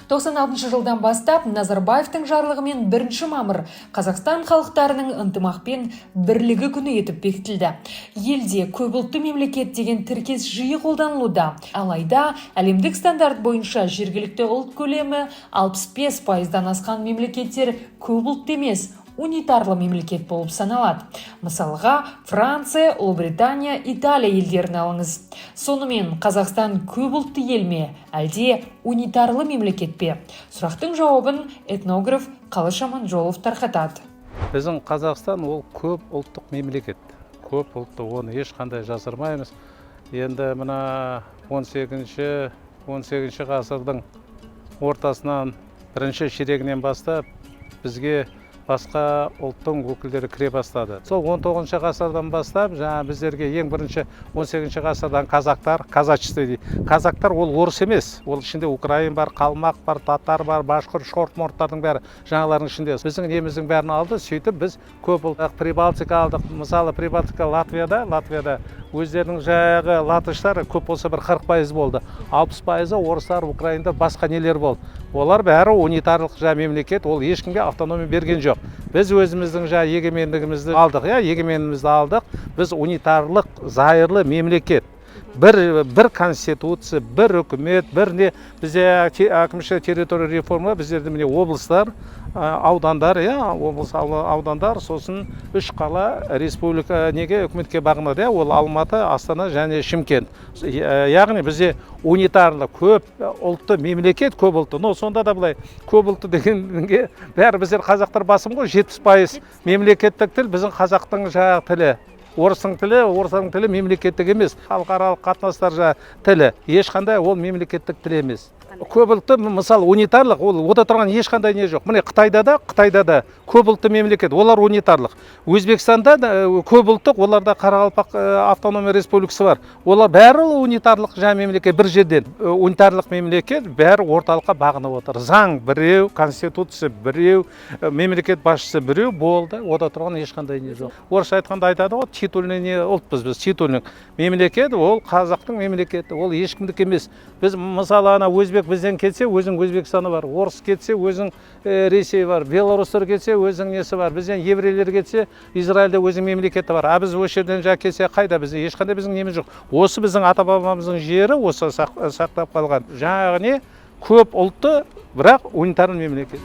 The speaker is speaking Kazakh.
96 жылдан бастап Назарбаевтың жарлығымен 1 мамыр Қазақстан халықтарының ынтымақпен бірлігі күні етіп бекітілді. Елде көпұлтты мемлекет деген тіркес жиі қолданылуда. Алайда әлемдік стандарт бойынша жергілікті ұлт көлемі 65%-дан асқан мемлекеттер көпұлтты емес, унитарлы мемлекет болып саналады. Мысалға, Франция, Ұлыбритания, Италия елдерін алыңыз. Сонымен Қазақстан көпұлтты ел ме, әлде унитарлы мемлекет пе? Сұрақтың жауабын этнограф Қалыш Аманжолов тарқатады. Біздің Қазақстан ол көп ұлттық мемлекет. Көп ұлтты, оны ешқандай жасырмаймыз. Енді мына 18 ғасырдың ортасынан бірінші ширегінен бастап бізге басқа ұлттың өкілдері кіре бастады. Сол 19 ғасырдан бастап, біздерге ең бірінші 18 ғасырдан казачество дейді. Казактар ол орыс емес. Ол ішінде украин бар, қалмақ бар, татар бар, башқұр, шорт-морттардың бәрі жаңалардың ішінде. Біздің неміздің бәрін алды, сөйтіп біз көп ұлттық Прибалтика алдық. Мысалы, Прибалтика Латвияда өздерінің жағы латыштар көп болса бір 40% болды. 60% орыстар, украиндар, басқа нелер болды. Олар бәрі унитарлық мемлекет, ол ешкімге автономия берген жоқ. Біз өзіміздің егемендігімізді алдық, егемендігімізді алдық. Біз унитарлық, зайырлы мемлекет. Бір конституция, бір үкімет, бір бізде әкімшілік территория реформа, біздерде міне облыстар, аудандар, облыс аудандар, сосын 3 қала республика үкіметке бағынады, ол Алматы, Астана және Шымкент. Яғни бізде унитарлы, көп ұлтты мемлекет, көп ұлтты. Сонда да былай, көп ұлтты дегенге бәрі біздер қазақтар басым ғой, 70% мемлекеттік тіл біздің қазақтың тілі. Орыстың тілі мемлекеттік емес, халықаралық қатынастар тілі. Ешқандай ол мемлекеттік тіл емес. Көпұлтты, мысалы, унитарлық, ода тұрған ешқандай не жоқ. Міне Қытайда да көпұлтты мемлекет, олар унитарлық. Өзбекстанда көпұлттық, оларда Қарақалпақ автономия республикасы бар. Олар бәрі унитарлық мемлекет, бір жерден. Унитарлық мемлекет бәрі орталыққа бағынып отыр. Заң біреу, конституция біреу, мемлекет басшысы біреу болды, ода тұрған ешқандай не жоқ. Орысша айтқанда айтады ғой, титульный ұлтпыз біз, титульный мемлекет, ол қазақтың мемлекеті, ол ешкімдік емес. Біз мысалы өзбек бізден кетсе, өзің Өзбекстаны бар, орыс кетсе, өзің Ресей бар, белорустар кетсе, өзің несі бар, бізден еврейлер кетсе, Израильде өзің мемлекеті бар. Біз осы жерден келсе, қайда бізде ешқандай біздің неміз жоқ. Осы біздің ата-бабамыздың жері осы сақтап қалған. Яғни көп ұлтты, бірақ унитарлы мемлекет.